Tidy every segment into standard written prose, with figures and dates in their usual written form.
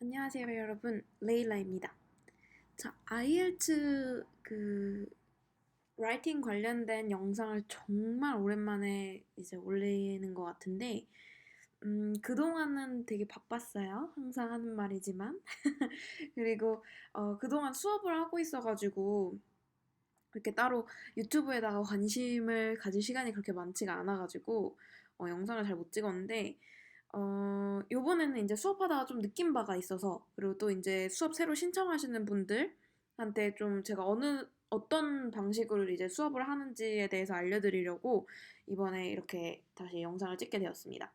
안녕하세요, 여러분. 레일라입니다. 자, IELTS 라이팅 관련된 영상을 정말 오랜만에 이제 올리는 것 같은데, 그동안은 되게 바빴어요. 항상 하는 말이지만. 그리고, 그동안 수업을 하고 있어가지고, 그렇게 따로 유튜브에다가 관심을 가질 시간이 그렇게 많지가 않아가지고, 영상을 잘 못 찍었는데, 요번에는 이제 수업하다가 좀 느낀 바가 있어서, 그리고 또 이제 수업 새로 신청하시는 분들한테 좀 제가 어떤 방식으로 이제 수업을 하는지에 대해서 알려드리려고 이번에 이렇게 다시 영상을 찍게 되었습니다.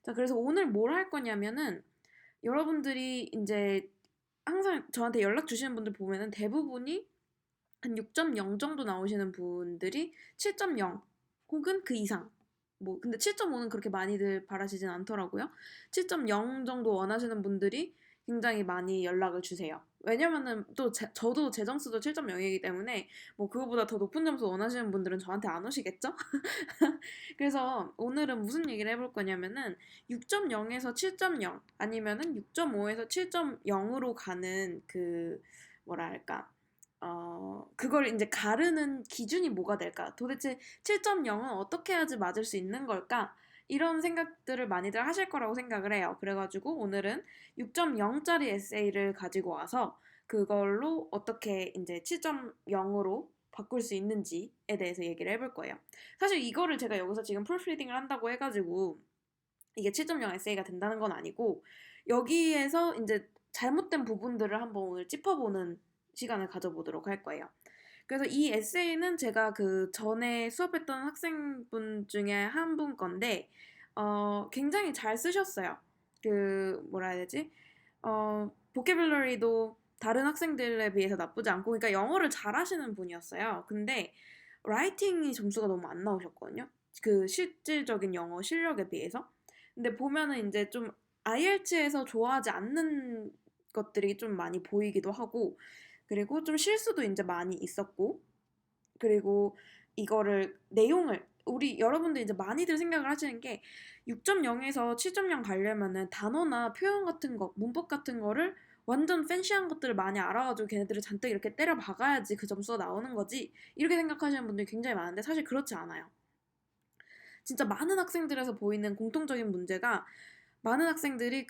자, 그래서 오늘 뭘 할 거냐면은 여러분들이 이제 항상 저한테 연락 주시는 분들 보면은 대부분이 한 6.0 정도 나오시는 분들이 7.0 혹은 그 이상. 뭐 근데 7.5는 그렇게 많이들 바라시진 않더라고요. 7.0 정도 원하시는 분들이 굉장히 많이 연락을 주세요. 왜냐면은 또 저도 제 점수도 7.0이기 때문에 뭐 그거보다 더 높은 점수 원하시는 분들은 저한테 안 오시겠죠? 그래서 오늘은 무슨 얘기를 해볼 거냐면은 6.0에서 7.0 아니면은 6.5에서 7.0으로 가는 그 뭐랄까 그걸 이제 가르는 기준이 뭐가 될까? 도대체 7.0은 어떻게 해야지 맞을 수 있는 걸까? 이런 생각들을 많이들 하실 거라고 생각을 해요. 그래가지고 오늘은 6.0짜리 에세이를 가지고 와서 그걸로 어떻게 이제 7.0으로 바꿀 수 있는지에 대해서 얘기를 해볼 거예요. 사실 이거를 제가 여기서 지금 프로프리딩을 한다고 해가지고 이게 7.0 에세이가 된다는 건 아니고 여기에서 이제 잘못된 부분들을 한번 오늘 짚어보는 시간을 가져보도록 할 거예요. 그래서 이 에세이는 제가 그 전에 수업했던 학생분 중에 한 분 건데 굉장히 잘 쓰셨어요. 그 뭐라 해야 되지? 보캐블러리도 다른 학생들에 비해서 나쁘지 않고 그러니까 영어를 잘하시는 분이었어요. 근데 라이팅이 점수가 너무 안 나오셨거든요. 그 실질적인 영어 실력에 비해서. 근데 보면은 이제 좀 IELTS에서 좋아하지 않는 것들이 좀 많이 보이기도 하고 그리고 좀 실수도 이제 많이 있었고 그리고 이거를 내용을 우리 여러분들 이제 많이들 생각을 하시는 게 6.0에서 7.0 가려면은 단어나 표현 같은 거, 문법 같은 거를 완전 팬시한 것들을 많이 알아가지고 걔네들을 잔뜩 이렇게 때려 박아야지 그 점수가 나오는 거지 이렇게 생각하시는 분들이 굉장히 많은데 사실 그렇지 않아요. 진짜 많은 학생들에서 보이는 공통적인 문제가 많은 학생들이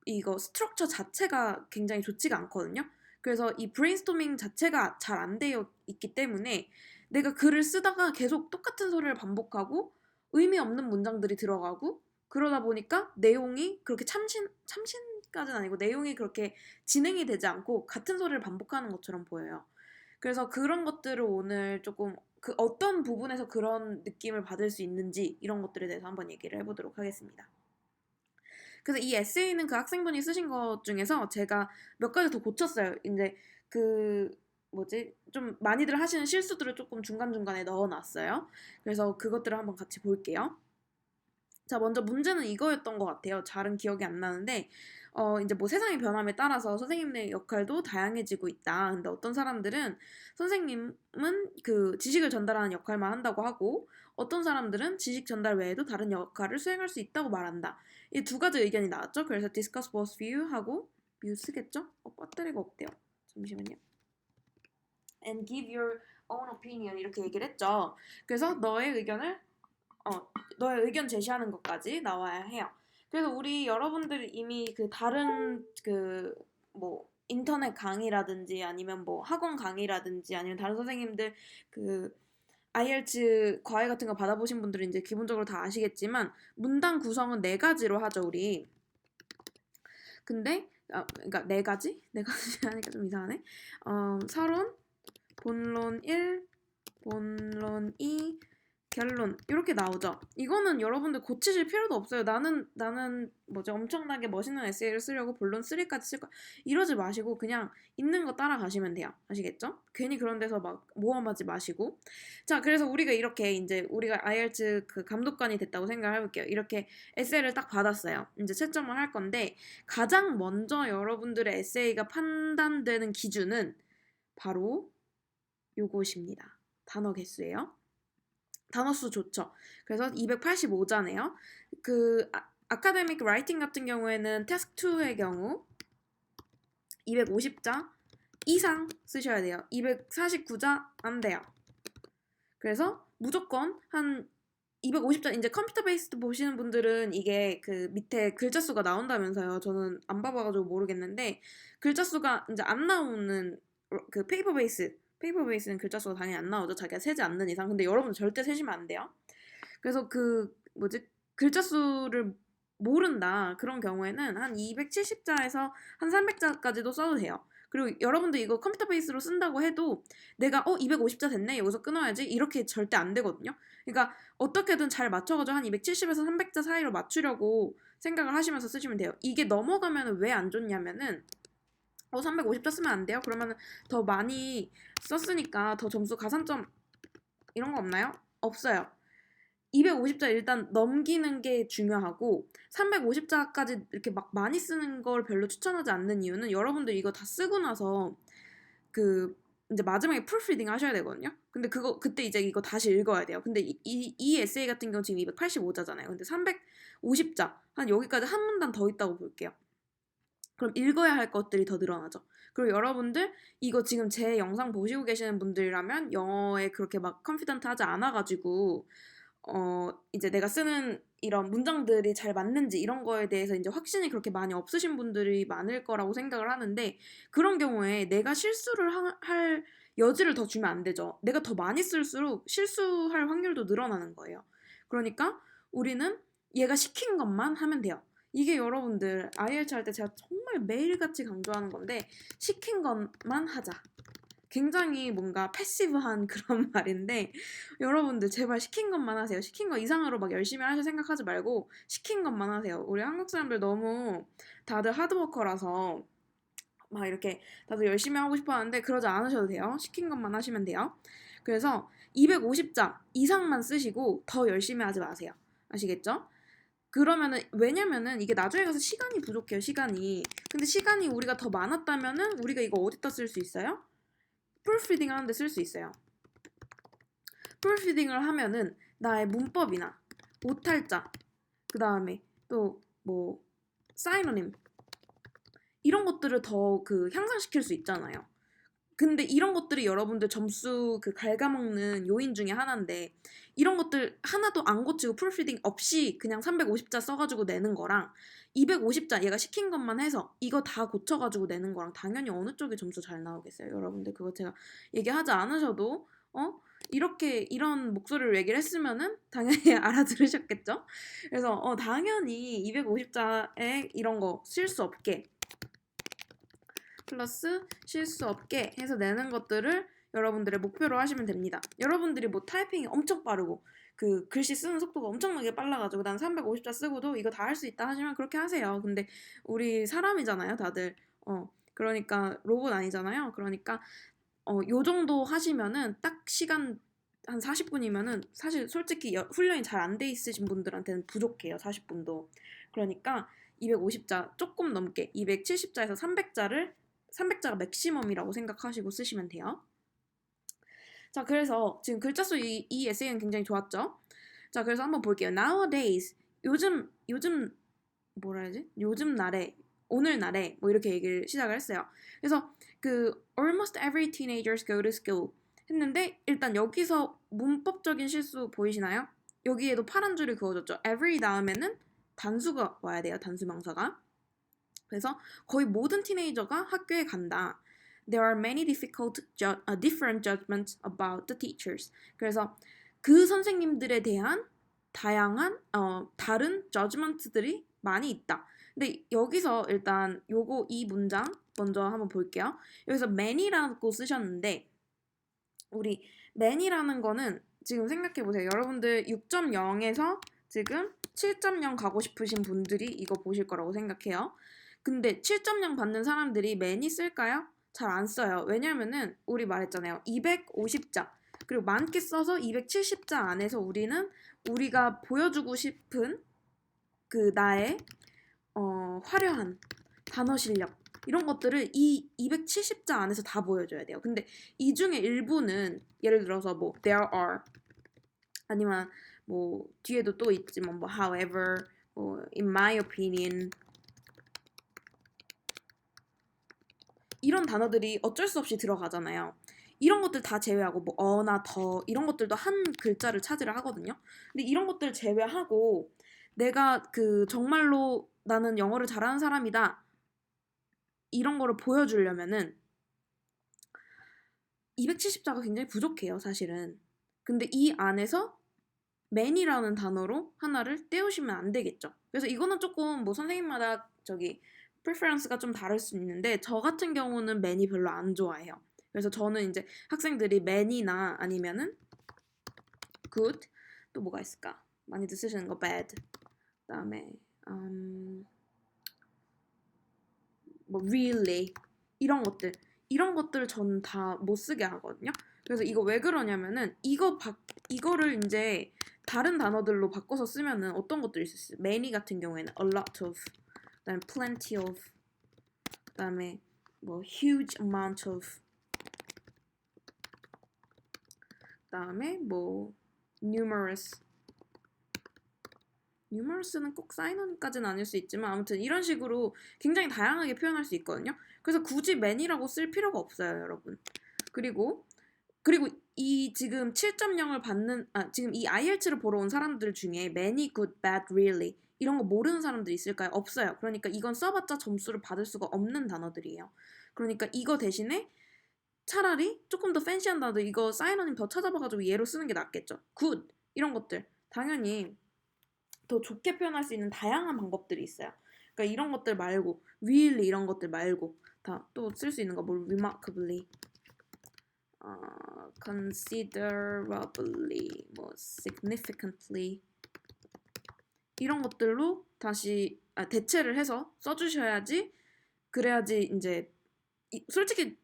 이거 스트럭처 자체가 굉장히 좋지가 않거든요. 그래서 이 브레인스토밍 자체가 잘 안 되어 있기 때문에 내가 글을 쓰다가 계속 똑같은 소리를 반복하고 의미 없는 문장들이 들어가고 그러다 보니까 내용이 그렇게 참신까지는 아니고 내용이 그렇게 진행이 되지 않고 같은 소리를 반복하는 것처럼 보여요. 그래서 그런 것들을 오늘 조금 그 어떤 부분에서 그런 느낌을 받을 수 있는지 이런 것들에 대해서 한번 얘기를 해보도록 하겠습니다. 그래서 이 에세이는 그 학생분이 쓰신 것 중에서 제가 몇 가지 더 고쳤어요. 이제 그 뭐지 좀 많이들 하시는 실수들을 조금 중간중간에 넣어놨어요. 그래서 그것들을 한번 같이 볼게요. 자, 먼저 문제는 이거였던 것 같아요. 잘은 기억이 안 나는데, 이제 뭐 세상의 변함에 따라서 선생님의 역할도 다양해지고 있다. 근데 어떤 사람들은 선생님은 그 지식을 전달하는 역할만 한다고 하고, 어떤 사람들은 지식 전달 외에도 다른 역할을 수행할 수 있다고 말한다. 이 두 가지 의견이 나왔죠. 그래서 discuss both view 하고, view 쓰겠죠? 배터리가 없대요. 잠시만요. And give your own opinion 이렇게 얘기를 했죠. 그래서 너의 의견 제시하는 것까지 나와야 해요. 그래서 우리 여러분들이 이미 그 다른 뭐 인터넷 강의라든지 아니면 뭐 학원 강의라든지 아니면 다른 선생님들 그 IELTS 과외 같은 거 받아보신 분들은 이제 기본적으로 다 아시겠지만 문단 구성은 네 가지로 하죠, 우리. 근데 그러니까 네 가지? 네 가지 하니까 좀 이상하네. 서론, 본론 1, 본론 2, 결론 이렇게 나오죠. 이거는 여러분들 고치실 필요도 없어요. 나는 뭐지 엄청나게 멋있는 에세이를 쓰려고 본론 3까지 쓸 거야. 이러지 마시고 그냥 있는 거 따라가시면 돼요. 아시겠죠? 괜히 그런 데서 막 모험하지 마시고. 자, 그래서 우리가 이렇게 이제 우리가 IELTS 그 감독관이 됐다고 생각을 해볼게요. 이렇게 에세이를 딱 받았어요. 이제 채점을 할 건데 가장 먼저 여러분들의 에세이가 판단되는 기준은 바로 요것입니다. 단어 개수예요. 단어 수 좋죠. 그래서 285자네요. 아카데믹 라이팅 같은 경우에는 태스크 2의 경우 250자 이상 쓰셔야 돼요. 249자 안 돼요. 그래서 무조건 한 250자, 이제 컴퓨터 베이스드 보시는 분들은 이게 그 밑에 글자 수가 나온다면서요. 저는 안 봐봐가지고 모르겠는데, 글자 수가 이제 안 나오는 그 페이퍼 베이스는 글자 수가 당연히 안 나오죠. 자기가 세지 않는 이상. 근데 여러분 절대 세시면 안 돼요. 그래서 그 뭐지, 글자 수를 모른다 그런 경우에는 한 270자에서 한 300자까지도 써도 돼요. 그리고 여러분들 이거 컴퓨터 베이스로 쓴다고 해도 내가 250자 됐네 여기서 끊어야지 이렇게 절대 안 되거든요. 그러니까 어떻게든 잘 맞춰가지고 한 270에서 300자 사이로 맞추려고 생각을 하시면서 쓰시면 돼요. 이게 넘어가면 왜 안 좋냐면은 350자 쓰면 안 돼요? 그러면 더 많이 썼으니까 더 점수 가산점 이런 거 없나요? 없어요. 250자 일단 넘기는 게 중요하고 350자까지 이렇게 막 많이 쓰는 걸 별로 추천하지 않는 이유는 여러분들 이거 다 쓰고 나서 그 이제 마지막에 프루프리딩 하셔야 되거든요. 근데 그때 이제 이거 다시 읽어야 돼요. 근데 이 에세이 같은 경우 지금 285자잖아요. 근데 350자 한 여기까지 한 문단 더 있다고 볼게요. 그럼 읽어야 할 것들이 더 늘어나죠. 그리고 여러분들 이거 지금 제 영상 보시고 계시는 분들이라면 영어에 그렇게 막 컨피던트하지 않아가지고 이제 내가 쓰는 이런 문장들이 잘 맞는지 이런 거에 대해서 이제 확신이 그렇게 많이 없으신 분들이 많을 거라고 생각을 하는데, 그런 경우에 내가 실수를 할 여지를 더 주면 안 되죠. 내가 더 많이 쓸수록 실수할 확률도 늘어나는 거예요. 그러니까 우리는 얘가 시킨 것만 하면 돼요. 이게 여러분들 IELTS 할 때 제가 정말 매일같이 강조하는 건데, 시킨 것만 하자. 굉장히 뭔가 패시브한 그런 말인데, 여러분들 제발 시킨 것만 하세요. 시킨 거 이상으로 막 열심히 하실 생각하지 말고 시킨 것만 하세요. 우리 한국 사람들 너무 다들 하드워커라서 막 이렇게 다들 열심히 하고 싶어 하는데 그러지 않으셔도 돼요. 시킨 것만 하시면 돼요. 그래서 250자 이상만 쓰시고 더 열심히 하지 마세요. 아시겠죠? 그러면은, 왜냐면은 이게 나중에 가서 시간이 부족해요. 시간이. 근데 시간이 우리가 더 많았다면은 우리가 이거 어디다 쓸 수 있어요? 프루프리딩 하는데 쓸 수 있어요. 프루프리딩을 하면은 나의 문법이나 오탈자, 그 다음에 또 뭐 사이노님 이런 것들을 더 향상시킬 수 있잖아요. 근데 이런 것들이 여러분들 점수 갉아먹는 요인 중에 하나인데, 이런 것들 하나도 안 고치고 프루프리딩 없이 그냥 350자 써가지고 내는 거랑 250자 얘가 시킨 것만 해서 이거 다 고쳐가지고 내는 거랑 당연히 어느 쪽이 점수 잘 나오겠어요. 여러분들 그거 제가 얘기하지 않으셔도 이렇게 이런 목소리를 얘기를 했으면은 당연히 알아들으셨겠죠? 그래서 당연히 250자에 이런 거 실수 없게 플러스 실수 없게 해서 내는 것들을 여러분들의 목표로 하시면 됩니다. 여러분들이 뭐 타이핑이 엄청 빠르고 글씨 쓰는 속도가 엄청나게 빨라가지고 난 350자 쓰고도 이거 다 할 수 있다 하시면 그렇게 하세요. 근데 우리 사람이잖아요, 다들. 그러니까 로봇 아니잖아요. 그러니까 요 정도 하시면은 딱 시간 한 40분이면은 사실 솔직히 훈련이 잘 안 돼 있으신 분들한테는 부족해요. 40분도. 그러니까 250자 조금 넘게 270자에서 300자가 맥시멈이라고 생각하시고 쓰시면 돼요. 자, 그래서 지금 글자 수 이 에세이는 굉장히 좋았죠? 자, 그래서 한번 볼게요. Nowadays, 요즘 뭐라 해야지? 요즘 날에, 오늘 날에 뭐 이렇게 얘기를 시작을 했어요. 그래서 almost every teenagers go to school 했는데, 일단 여기서 문법적인 실수 보이시나요? 여기에도 파란 줄이 그어졌죠. every 다음에는 단수가 와야 돼요. 단수 명사가. 그래서 거의 모든 티네이저가 학교에 간다. There are many different judgments about the teachers. 그래서 그 선생님들에 대한 다양한 다른 judgment들이 많이 있다. 근데 여기서 일단 이 문장 먼저 한번 볼게요. 여기서 many라고 쓰셨는데, 우리 many라는 거는 지금 생각해 보세요. 여러분들 6.0에서 지금 7.0 가고 싶으신 분들이 이거 보실 거라고 생각해요. 근데 7.0 받는 사람들이 many 쓸까요? 잘 안 써요. 왜냐면은 우리 말했잖아요. 250자 그리고 많게 써서 270자 안에서 우리가 보여주고 싶은 나의 화려한 단어 실력 이런 것들을 이 270자 안에서 다 보여줘야 돼요. 근데 이 중에 일부는 예를 들어서 뭐 there are 아니면 뭐 뒤에도 또 있지만 뭐 however, 뭐 in my opinion 이런 단어들이 어쩔 수 없이 들어가잖아요. 이런 것들 다 제외하고 뭐 어나 더 이런 것들도 한 글자를 차지를 하거든요. 근데 이런 것들 제외하고 내가 그 정말로 나는 영어를 잘하는 사람이다. 이런 거를 보여주려면은 270자가 굉장히 부족해요, 사실은. 근데 이 안에서 man이라는 단어로 하나를 떼우시면 안 되겠죠. 그래서 이거는 조금 뭐 선생님마다 저기 preference가 좀 다를 수 있는데 저 같은 경우는 man이 별로 안 좋아해요. 그래서 저는 이제 학생들이 man이나 아니면은 good 또 뭐가 있을까? 많이들 쓰시는 거 bad 그다음에 뭐 really 이런 것들 저는 다 못 쓰게 하거든요. 그래서 이거 왜 그러냐면은 이거를 이제 다른 단어들로 바꿔서 쓰면은 어떤 것들이 있어요? many 같은 경우에는 a lot of, 그다음에 plenty of, 그다음에 뭐 huge amount of, 그다음에 뭐 numerous. numerous는 꼭 사인원까지는 아닐 수 있지만 아무튼 이런 식으로 굉장히 다양하게 표현할 수 있거든요. 그래서 굳이 man이라고 쓸 필요가 없어요, 여러분. 그리고 이 지금 7.0을 받는 지금 이 IELTS를 보러 온 사람들 중에 many, good, bad, really 이런 거 모르는 사람들 있을까요? 없어요. 그러니까 이건 써봤자 점수를 받을 수가 없는 단어들이에요. 그러니까 이거 대신에 차라리 조금 더 팬시한 단어들 이거 사인원님 더 찾아봐가지고 얘로 쓰는 게 낫겠죠. good 이런 것들 당연히 더 좋게 표현할 수 있는 다양한 방법들이 있어요. 그러니까 이런 것들 말고 really 이런 것들 말고 다 또 쓸 수 있는 거 뭐 remarkably, considerably, 뭐 significantly 이런 것들로 다시 대체를 해서 써주셔야지 그래야지 이제 솔직히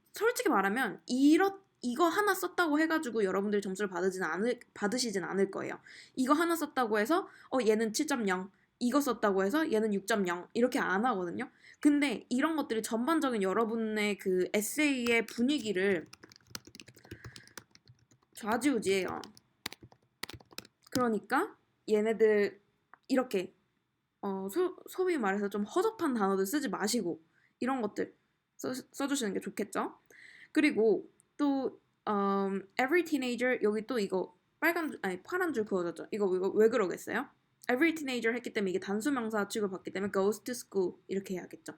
말하면 이거 하나 썼다고 해가지고 여러분들이 점수를 받으시진 않을 거예요. 이거 하나 썼다고 해서 얘는 7.0 이거 썼다고 해서 얘는 6.0 이렇게 안 하거든요. 근데 이런 것들이 전반적인 여러분의 그 에세이의 분위기를 좌지우지해요. 그러니까 얘네들 이렇게 소위 말해서 좀 허접한 단어들 쓰지 마시고 이런 것들 써주시는 게 좋겠죠. 그리고 또 every teenager 여기 또 이거 파란 줄 그어졌죠. 이거 왜 그러겠어요? every teenager 했기 때문에 이게 단수명사 취급받기 때문에 goes to school 이렇게 해야겠죠.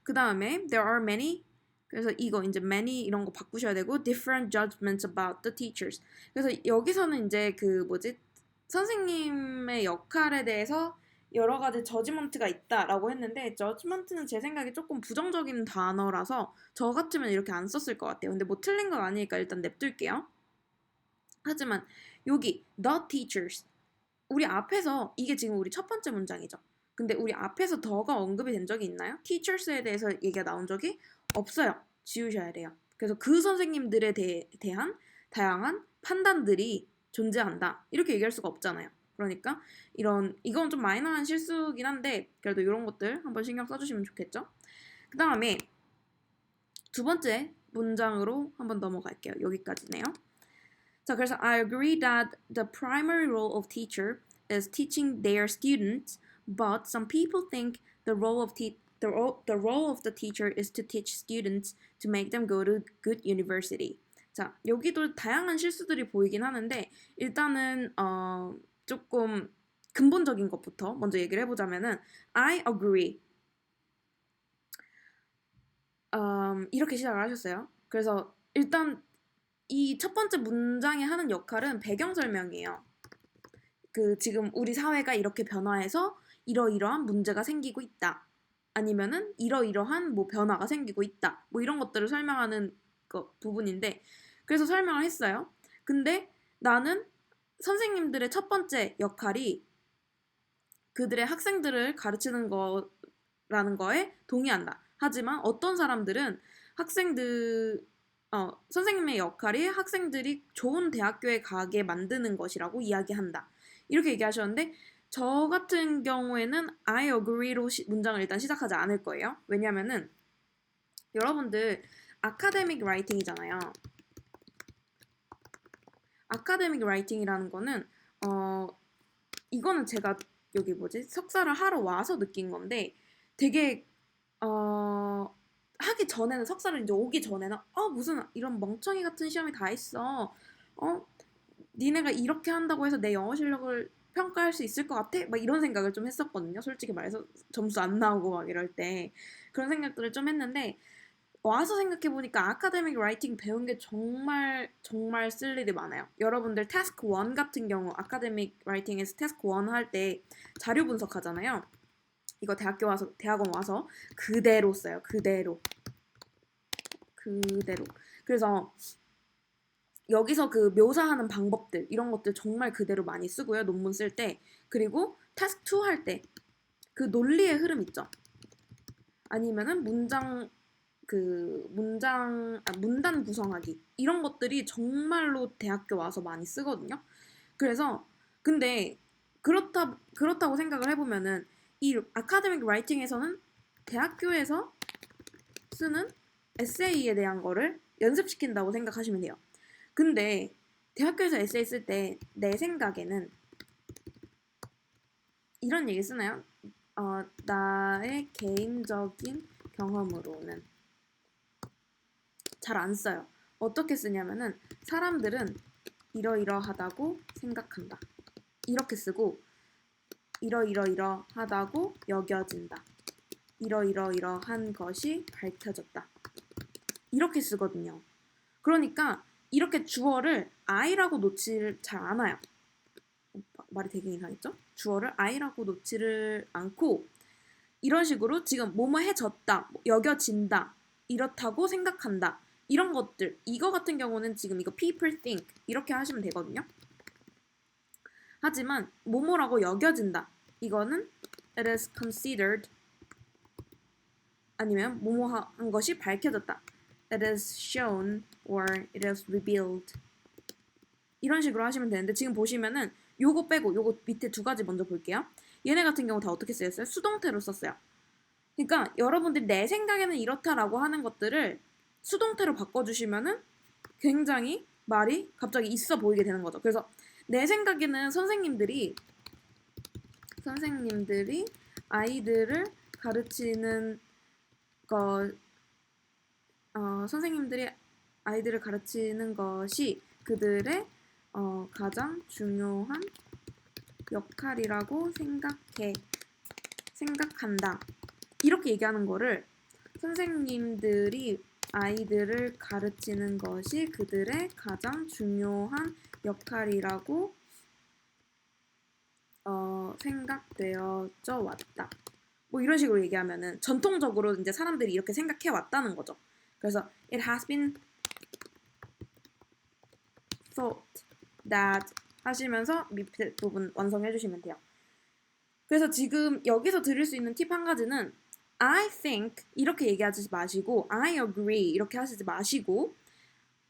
그 다음에 there are many 그래서 이거 이제 many 이런 거 바꾸셔야 되고 different judgments about the teachers. 그래서 여기서는 이제 그 뭐지 선생님의 역할에 대해서 여러 가지 저지먼트가 있다라고 했는데 저지먼트는 제 생각에 조금 부정적인 단어라서 저 같으면 이렇게 안 썼을 것 같아요. 근데 뭐 틀린 건 아니니까 일단 냅둘게요. 하지만 여기 the teachers 우리 앞에서 이게 지금 우리 첫 번째 문장이죠. 근데 우리 앞에서 더가 언급이 된 적이 있나요? teachers에 대해서 얘기가 나온 적이 없어요. 지우셔야 돼요. 그래서 그 선생님들에 대한 다양한 판단들이 존재한다. 이렇게 얘기할 수가 없잖아요. 그러니까 이건 좀 마이너한 실수긴 한데 그래도 이런 것들 한번 신경 써주시면 좋겠죠. 그 다음에 두 번째 문장으로 한번 넘어갈게요. 여기까지네요. 자, 그래서 I agree that the primary role of teacher is teaching their students, but some people think the role of the teacher is to teach students to make them go to good university. 자, 여기도 다양한 실수들이 보이긴 하는데 일단은 조금 근본적인 것부터 먼저 얘기를 해보자면은 I agree. 이렇게 시작을 하셨어요. 그래서 일단 이 첫 번째 문장에 하는 역할은 배경 설명이에요. 그 지금 우리 사회가 이렇게 변화해서 이러이러한 문제가 생기고 있다. 아니면은 이러이러한 뭐 변화가 생기고 있다. 뭐 이런 것들을 설명하는 부분인데 그래서 설명을 했어요. 근데 나는 선생님들의 첫 번째 역할이 그들의 학생들을 가르치는 거라는 거에 동의한다. 하지만 어떤 사람들은 선생님의 역할이 학생들이 좋은 대학교에 가게 만드는 것이라고 이야기한다. 이렇게 얘기하셨는데 저 같은 경우에는 I agree로 문장을 일단 시작하지 않을 거예요. 왜냐면은 여러분들 아카데믹 라이팅이잖아요. 아카데믹 라이팅이라는 거는 이거는 제가 여기 석사를 하러 와서 느낀 건데 되게 하기 전에는 석사를 이제 오기 전에는 무슨 이런 멍청이 같은 시험이 다 있어. 어 니네가 이렇게 한다고 해서 내 영어 실력을 평가할 수 있을 것 같아? 막 이런 생각을 좀 했었거든요. 솔직히 말해서 점수 안 나오고 막 이럴 때 그런 생각들을 좀 했는데 와서 생각해보니까 아카데믹 라이팅 배운 게 정말 정말 쓸 일이 많아요. 여러분들 태스크 1 같은 경우 아카데믹 라이팅에서 태스크 1 할 때 자료 분석하잖아요. 이거 대학원 와서 그대로 써요. 그대로. 그래서 여기서 그 묘사하는 방법들 이런 것들 정말 그대로 많이 쓰고요. 논문 쓸 때. 그리고 태스크 2 할 때 그 논리의 흐름 있죠. 아니면은 문단 구성하기 이런 것들이 정말로 대학교 와서 많이 쓰거든요. 그래서 근데 그렇다고 생각을 해보면은 이 아카데믹 라이팅에서는 대학교에서 쓰는 에세이에 대한 거를 연습시킨다고 생각하시면 돼요. 근데 대학교에서 에세이 쓸 때 내 생각에는 이런 얘기 쓰나요? 나의 개인적인 경험으로는 잘 안 써요. 어떻게 쓰냐면은 사람들은 이러이러하다고 생각한다. 이렇게 쓰고 이러이러하다고 여겨진다. 이러이러한 것이 밝혀졌다. 이렇게 쓰거든요. 그러니까 이렇게 주어를 I라고 놓지를 잘 않아요. 말이 되게 이상했죠? 주어를 I라고 놓지를 않고 이런 식으로 지금 뭐뭐 해졌다, 여겨진다, 이렇다고 생각한다 이런 것들 이거 같은 경우는 지금 이거 people think 이렇게 하시면 되거든요. 하지만 뭐뭐라고 여겨진다 이거는 it is considered 아니면 뭐뭐한 것이 밝혀졌다 it is shown or it is revealed 이런 식으로 하시면 되는데 지금 보시면은 요거 빼고 요거 밑에 두 가지 먼저 볼게요. 얘네 같은 경우 다 어떻게 쓰였어요? 수동태로 썼어요. 그러니까 여러분들이 내 생각에는 이렇다라고 하는 것들을 수동태로 바꿔주시면은 굉장히 말이 갑자기 있어 보이게 되는 거죠. 그래서 내 생각에는 선생님들이 아이들을 가르치는 선생님들이 아이들을 가르치는 것이 그들의 가장 중요한 역할이라고 생각한다. 이렇게 얘기하는 거를 선생님들이 아이들을 가르치는 것이 그들의 가장 중요한 역할이라고 생각되어져 왔다. 뭐 이런 식으로 얘기하면은 전통적으로 이제 사람들이 이렇게 생각해 왔다는 거죠. 그래서 it has been thought that 하시면서 밑에 부분 완성해 주시면 돼요. 그래서 지금 여기서 들을 수 있는 팁 한 가지는 I think 이렇게 얘기하지 마시고 I agree 이렇게 하시지 마시고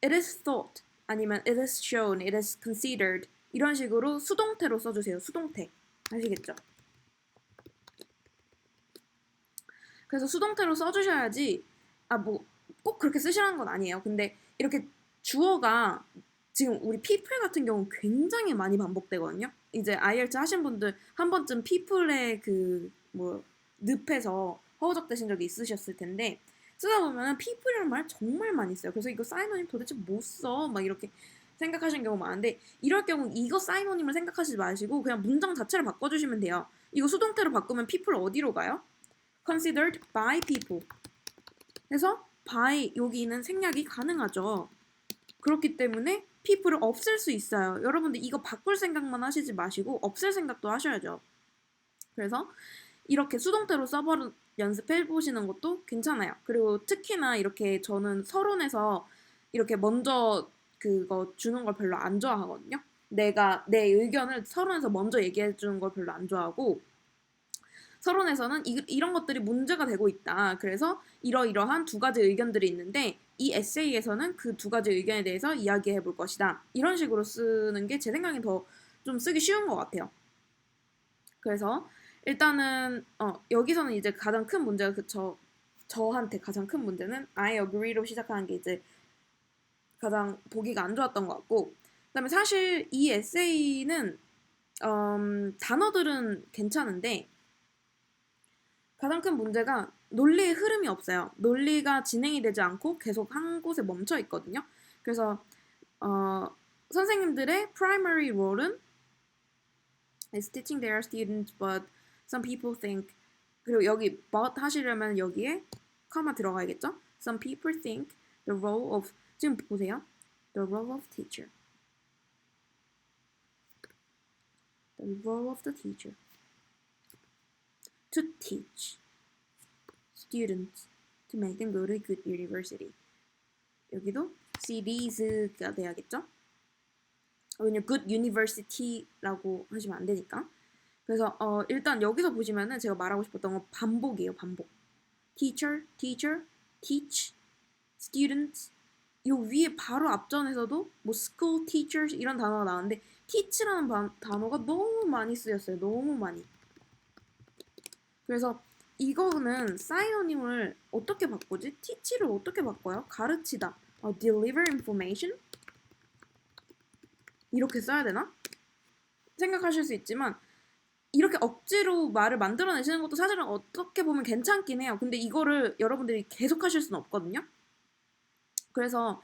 it is thought 아니면 it is shown, it is considered 이런 식으로 수동태로 써주세요. 수동태. 아시겠죠? 그래서 수동태로 써주셔야지 뭐 꼭 그렇게 쓰시라는 건 아니에요. 근데 이렇게 주어가 지금 우리 people 같은 경우 굉장히 많이 반복되거든요. 이제 IELTS 하신 분들 한 번쯤 people의 늪에서 허우적대신 적이 있으셨을 텐데 쓰다 보면은 people이라는 말 정말 많이 써요. 그래서 이거 사이노님 도대체 뭐 써? 막 이렇게 생각하시는 경우 많은데 이럴 경우 이거 사이노님을 생각하시지 마시고 그냥 문장 자체를 바꿔주시면 돼요. 이거 수동태로 바꾸면 people 어디로 가요? considered by people 해서 by 여기는 생략이 가능하죠. 그렇기 때문에 people을 없앨 수 있어요. 여러분들 이거 바꿀 생각만 하시지 마시고 없앨 생각도 하셔야죠. 그래서 이렇게 수동태로 써버릇 연습해보시는 것도 괜찮아요. 그리고 특히나 이렇게 저는 서론에서 이렇게 먼저 그거 주는 걸 별로 안 좋아하거든요. 내가 내 의견을 서론에서 먼저 얘기해주는 걸 별로 안 좋아하고 서론에서는 이런 것들이 문제가 되고 있다. 그래서 이러이러한 두 가지 의견들이 있는데 이 에세이에서는 그 두 가지 의견에 대해서 이야기해 볼 것이다. 이런 식으로 쓰는 게 제 생각엔 더 좀 쓰기 쉬운 것 같아요. 그래서 일단은 여기서는 이제 가장 큰 문제가 저한테 가장 큰 문제는 I agree로 시작하는 게 이제 가장 보기가 안 좋았던 것 같고 그다음에 사실 이 에세이는 단어들은 괜찮은데 가장 큰 문제가 논리의 흐름이 없어요. 논리가 진행이 되지 않고 계속 한 곳에 멈춰 있거든요. 그래서 선생님들의 primary role은 is teaching their students, but some people think 그리고 여기 but 하시려면 여기에 comma 들어가야겠죠? Some people think the role of 지금 보세요. The role of teacher. The role of the teacher. To teach students to make them go to a good university. 여기도 series가 돼야겠죠? 왜냐면 good university라고 하시면 안 되니까. 그래서 일단 여기서 보시면은 제가 말하고 싶었던 건 반복이에요. 반복. teacher, teacher, teach, students. 요 위에 바로 앞전에서도 뭐 school teachers 이런 단어가 나왔는데 teach라는 단어가 너무 많이 쓰였어요. 너무 많이. 그래서 이거는 사이노님을 어떻게 바꾸지? teach를 어떻게 바꿔요? 가르치다. deliver information? 이렇게 써야 되나? 생각하실 수 있지만 이렇게 억지로 말을 만들어내시는 것도 사실은 어떻게 보면 괜찮긴 해요. 근데 이거를 여러분들이 계속 하실 수는 없거든요. 그래서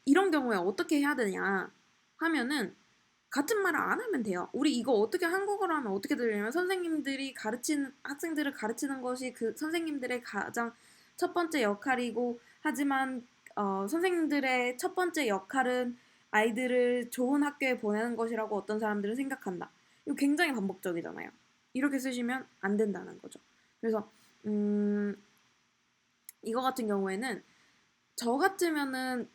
이런 경우에 어떻게 해야 되냐 하면은 같은 말을 안 하면 돼요. 우리 이거 어떻게 한국어로 하면 어떻게 들리냐면 선생님들이 가르치는 학생들을 가르치는 것이 그 선생님들의 가장 첫 번째 역할이고 하지만 선생님들의 첫 번째 역할은 아이들을 좋은 학교에 보내는 것이라고 어떤 사람들은 생각한다. 이거 굉장히 반복적이잖아요. 이렇게 쓰시면 안 된다는 거죠. 그래서 이거 같은 경우에는 저 같으면은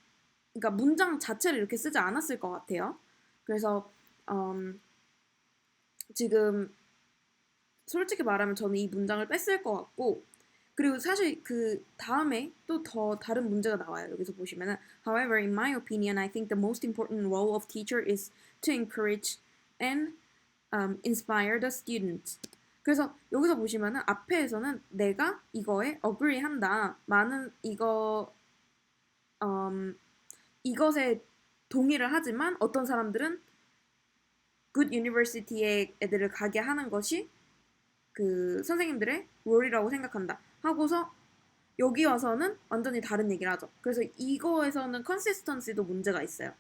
그러니까 문장 자체를 이렇게 쓰지 않았을 것 같아요. 그래서 지금 솔직히 말하면 저는 이 문장을 뺐을 것 같고 그리고 사실 그 다음에 또 더 다른 문제가 나와요. 여기서 보시면은 However, in my opinion, I think the most important role of teacher is to encourage and inspire the students. 그래서 여기서 보시면은 앞에서는 내가 이거에 agree 한다. 많은 이것에 동의를 하지만 어떤 사람들은 good university에 애들을 가게 하는 것이 그 선생님들의 롤이라고 생각한다. 하고서 여기 와서는 완전히 다른 얘기를 하죠. 그래서 이거에서는 컨시스턴시도 문제가 있어요.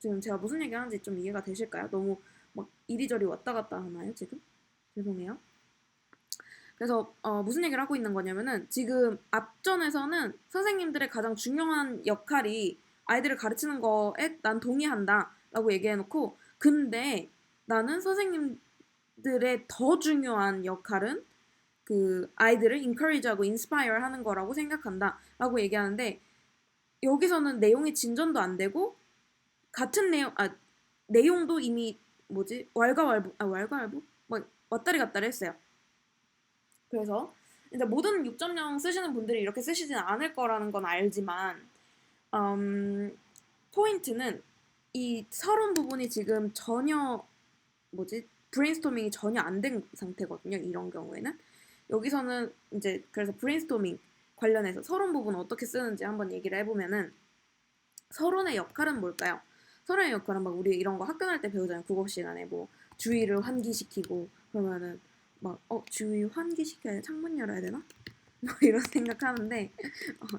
지금 제가 무슨 얘기 하는지 좀 이해가 되실까요? 너무 막 이리저리 왔다 갔다 하나요, 지금? 죄송해요. 그래서 무슨 얘기를 하고 있는 거냐면은 지금 앞전에서는 선생님들의 가장 중요한 역할이 아이들을 가르치는 거에 난 동의한다 라고 얘기해놓고 근데 나는 선생님들의 더 중요한 역할은 그 아이들을 encourage하고 inspire 하는 거라고 생각한다 라고 얘기하는데 여기서는 내용의 진전도 안 되고 같은 내용도 이미 뭐지 왈가왈부 뭐 왔다리 갔다리 했어요. 그래서 이제 모든 6.0 쓰시는 분들이 이렇게 쓰시진 않을 거라는 건 알지만 포인트는 이 서론 부분이 지금 전혀 브레인스토밍이 전혀 안 된 상태거든요. 이런 경우에는 여기서는 이제 그래서 브레인스토밍 관련해서 서론 부분 어떻게 쓰는지 한번 얘기를 해보면은 서론의 역할은 뭘까요? 서론의 역할은 막 우리 이런 거 학교 다닐 때 배우잖아요. 국어 시간에 뭐 주의를 환기시키고 그러면은 막 주의 환기시켜야 돼? 창문 열어야 되나? 뭐 이런 생각하는데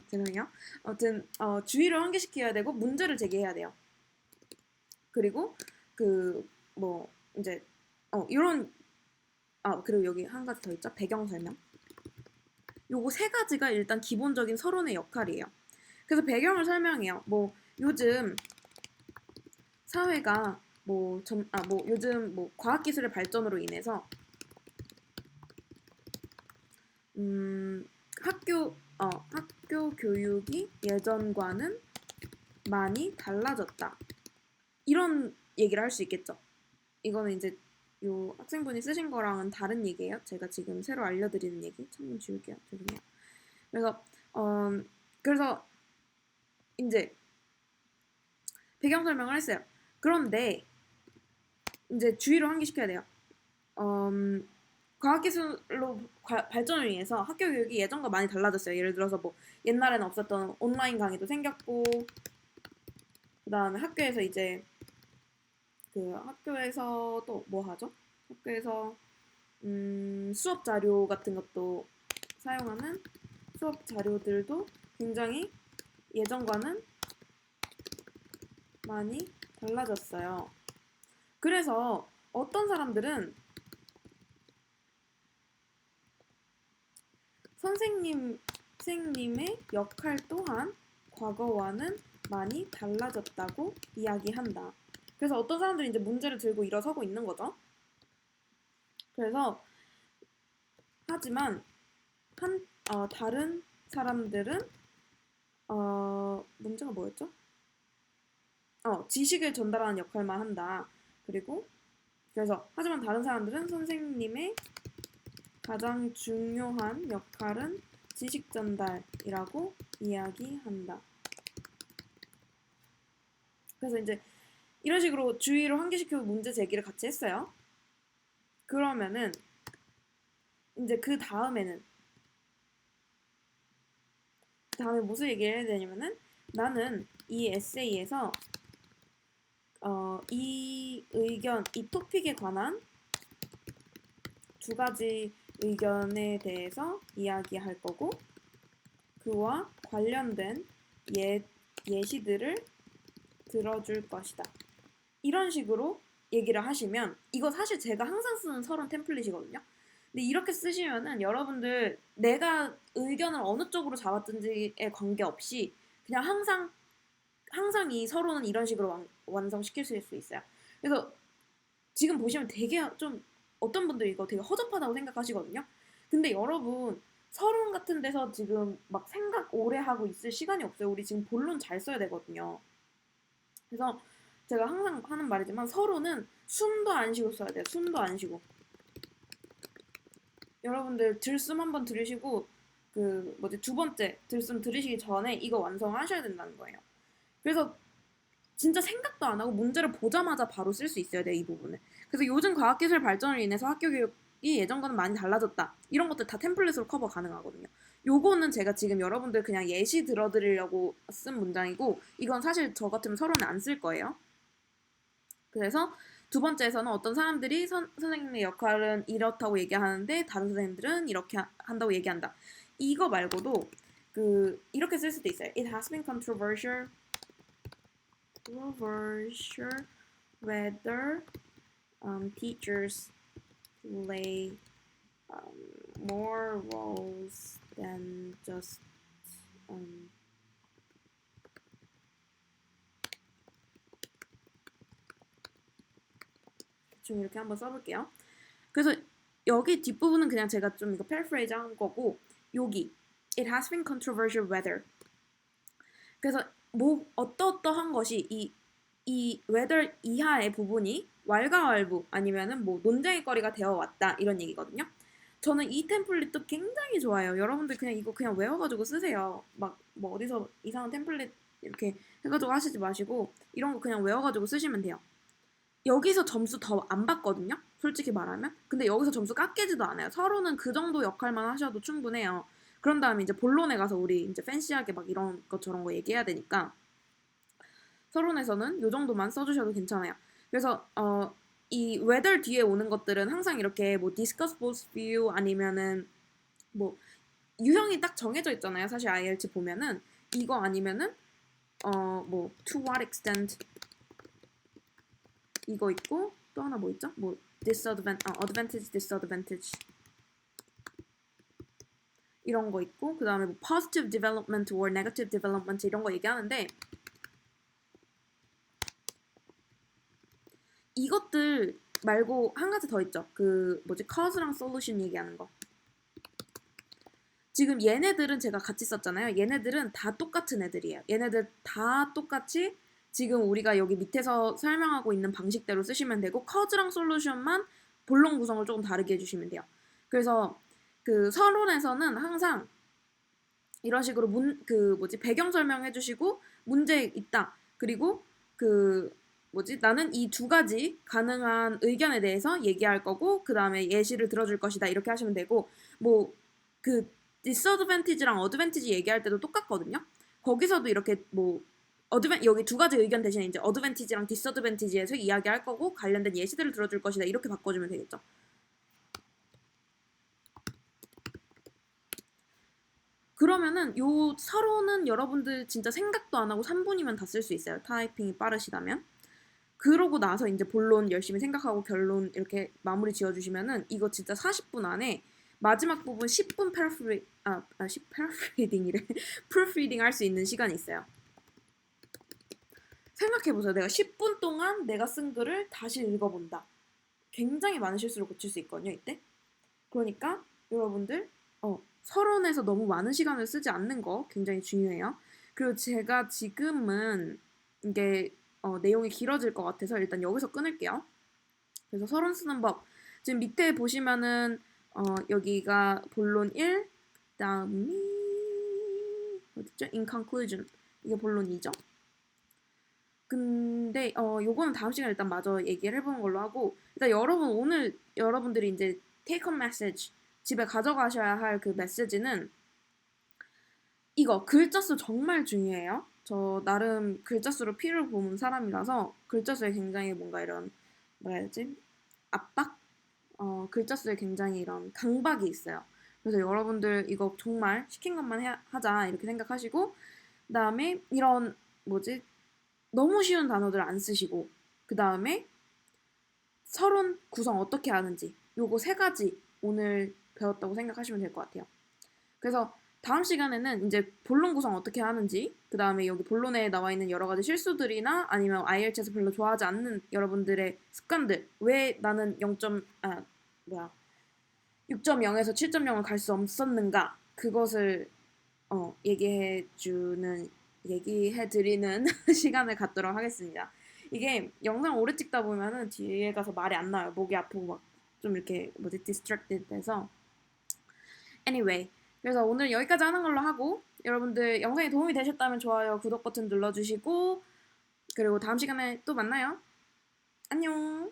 죄송해요. 아무튼 주의를 환기시켜야 되고 문제를 제기해야 돼요. 그리고 그 뭐 이제 이런 그리고 여기 한 가지 더 있죠. 배경 설명. 요거 세 가지가 일단 기본적인 서론의 역할이에요. 그래서 배경을 설명해요. 뭐 요즘 사회가 요즘 과학기술의 발전으로 인해서 학교 교육이 예전과는 많이 달라졌다. 이런 얘기를 할 수 있겠죠. 이거는 이제 요 학생분이 쓰신 거랑은 다른 얘기예요. 제가 지금 새로 알려드리는 얘기. 창문 지울게요. 죄송해요. 그래서 이제 배경 설명을 했어요. 그런데 이제 주의를 환기시켜야 돼요. 과학기술로 발전을 위해서 학교 교육이 예전과 많이 달라졌어요. 예를 들어서 뭐 옛날에는 없었던 온라인 강의도 생겼고 그 다음에 학교에서 이제 학교에서 또 뭐 하죠? 학교에서 수업 자료 같은 것도 사용하는 수업 자료들도 굉장히 예전과는 많이 달라졌어요. 그래서 어떤 사람들은 선생님의 역할 또한 과거와는 많이 달라졌다고 이야기한다. 그래서 어떤 사람들이 이제 문제를 들고 일어서고 있는 거죠. 그래서 하지만 다른 사람들은 문제가 뭐였죠? 지식을 전달하는 역할만 한다. 그래서 하지만 다른 사람들은 선생님의 가장 중요한 역할은 지식 전달이라고 이야기한다. 그래서 이제 이런 식으로 주의를 환기시키고 문제 제기를 같이 했어요. 그러면은 이제 그 다음에 무슨 얘기를 해야 되냐면은 나는 이 에세이에서 이 토픽에 관한 두 가지 의견에 대해서 이야기할 거고 그와 관련된 예시들을 들어줄 것이다. 이런 식으로 얘기를 하시면 이거 사실 제가 항상 쓰는 서론 템플릿이거든요. 근데 이렇게 쓰시면은 여러분들 내가 의견을 어느 쪽으로 잡았든지에 관계없이 그냥 항상 이 서론은 이런 식으로 완성시킬 수 있어요. 그래서 지금 보시면 되게 좀 어떤 분들이 이거 되게 허접하다고 생각하시거든요. 근데 여러분 서론 같은 데서 지금 막 생각 오래 하고 있을 시간이 없어요. 우리 지금 본론 잘 써야 되거든요. 그래서 제가 항상 하는 말이지만 서론은 숨도 안 쉬고 써야 돼요. 숨도 안 쉬고. 여러분들 들숨 한번 들으시고 두 번째 들숨 들으시기 전에 이거 완성하셔야 된다는 거예요. 그래서 진짜 생각도 안 하고 문제를 보자마자 바로 쓸 수 있어야 돼요. 이 부분을. 그래서 요즘 과학기술 발전으로 인해서 학교 교육이 예전과는 많이 달라졌다. 이런 것들 다 템플릿으로 커버 가능하거든요. 요거는 제가 지금 여러분들 그냥 예시 들어드리려고 쓴 문장이고 이건 사실 저 같으면 서론에 안 쓸 거예요. 그래서 두 번째에서는 어떤 사람들이 선생님의 역할은 이렇다고 얘기하는데 다른 선생님들은 이렇게 한다고 얘기한다. 이거 말고도 이렇게 쓸 수도 있어요. It has been controversial whether teachers play more roles than just 좀 이렇게 한번 써볼게요. 그래서 여기 뒷부분은 그냥 제가 좀 이거 paraphrase 한 거고 여기 It has been controversial whether 그래서 어떠한 것이 이 whether 이하의 부분이 왈가왈부 아니면은 논쟁의 거리가 되어 왔다 이런 얘기거든요. 저는 이 템플릿도 굉장히 좋아요. 여러분들 그냥 이거 그냥 외워가지고 쓰세요. 막 어디서 이상한 템플릿 이렇게 해가지고 하시지 마시고 이런 거 그냥 외워가지고 쓰시면 돼요. 여기서 점수 더 안 받거든요. 솔직히 말하면. 근데 여기서 점수 깎이지도 않아요. 서로는 그 정도 역할만 하셔도 충분해요. 그런 다음에 이제 본론에 가서 우리 이제 팬시하게 막 이런 거 저런 거 얘기해야 되니까 서론에서는 요 정도만 써주셔도 괜찮아요. 그래서 이 whether 뒤에 오는 것들은 항상 이렇게 discuss both view 아니면은 유형이 딱 정해져 있잖아요. 사실 IELTS 보면은 이거 아니면은 to what extent 이거 있고 또 하나 뭐 있죠? advantage, disadvantage 이런 거 있고 그 다음에 positive development or negative development 이런 거 얘기하는데 이것들 말고 한 가지 더 있죠. cause랑 solution 얘기하는 거. 지금 얘네들은 제가 같이 썼잖아요. 얘네들은 다 똑같은 애들이에요. 얘네들 다 똑같이 지금 우리가 여기 밑에서 설명하고 있는 방식대로 쓰시면 되고 cause랑 solution만 본론 구성을 조금 다르게 해주시면 돼요. 그래서 서론에서는 항상 이런 식으로 배경 설명해 주시고 문제 있다. 그리고 나는 이 두 가지 가능한 의견에 대해서 얘기할 거고 그 다음에 예시를 들어줄 것이다. 이렇게 하시면 되고 disadvantage랑 advantage 얘기할 때도 똑같거든요. 거기서도 이렇게 여기 두 가지 의견 대신에 이제 advantage랑 disadvantage에서 이야기할 거고 관련된 예시들을 들어줄 것이다. 이렇게 바꿔주면 되겠죠. 그러면은 요 서론은 여러분들 진짜 생각도 안 하고 3분이면 다 쓸 수 있어요. 타이핑이 빠르시다면. 그러고 나서 이제 본론 열심히 생각하고 결론 이렇게 마무리 지어주시면은 이거 진짜 40분 안에 마지막 부분 10분 패러프리딩이래. 프루프리딩 할 수 있는 시간이 있어요. 생각해보세요. 내가 10분 동안 내가 쓴 글을 다시 읽어본다. 굉장히 많은 실수를 고칠 수 있거든요, 이때. 그러니까 여러분들 서론에서 너무 많은 시간을 쓰지 않는 거 굉장히 중요해요. 그리고 제가 지금은 이게 내용이 길어질 것 같아서 일단 여기서 끊을게요. 그래서 서론 쓰는 법. 지금 밑에 보시면은 여기가 본론 1, 그다음이 어딨죠? In conclusion. 이게 본론이죠. 근데 요거는 다음 시간에 일단 마저 얘기를 해보는 걸로 하고 일단 오늘 여러분들이 이제 take home message 집에 가져가셔야 할 그 메시지는 이거 글자 수 정말 중요해요. 저 나름 글자 수로 피를 보는 사람이라서 글자 수에 굉장히 뭔가 이런 뭐라 해야 되지? 압박? 글자 수에 굉장히 이런 강박이 있어요. 그래서 여러분들 이거 정말 시킨 것만 하자 이렇게 생각하시고 그다음에 이런 뭐지? 너무 쉬운 단어들 안 쓰시고 그 다음에 서론 구성 어떻게 하는지 요거 세 가지 오늘 배웠다고 생각하시면 될 것 같아요. 그래서 다음 시간에는 이제 본론 구성 어떻게 하는지 그 다음에 여기 본론에 나와 있는 여러 가지 실수들이나 아니면 IELTS에서 별로 좋아하지 않는 여러분들의 습관들 왜 나는 6.0에서 7.0을 갈 수 없었는가 그것을 얘기해드리는 시간을 갖도록 하겠습니다. 이게 영상 오래 찍다 보면은 뒤에 가서 말이 안 나와요. 목이 아프고 막 좀 이렇게 뭐지 distracted 돼서 anyway 그래서 오늘 여기까지 하는 걸로 하고 여러분들 영상이 도움이 되셨다면 좋아요, 구독 버튼 눌러주시고 그리고 다음 시간에 또 만나요. 안녕.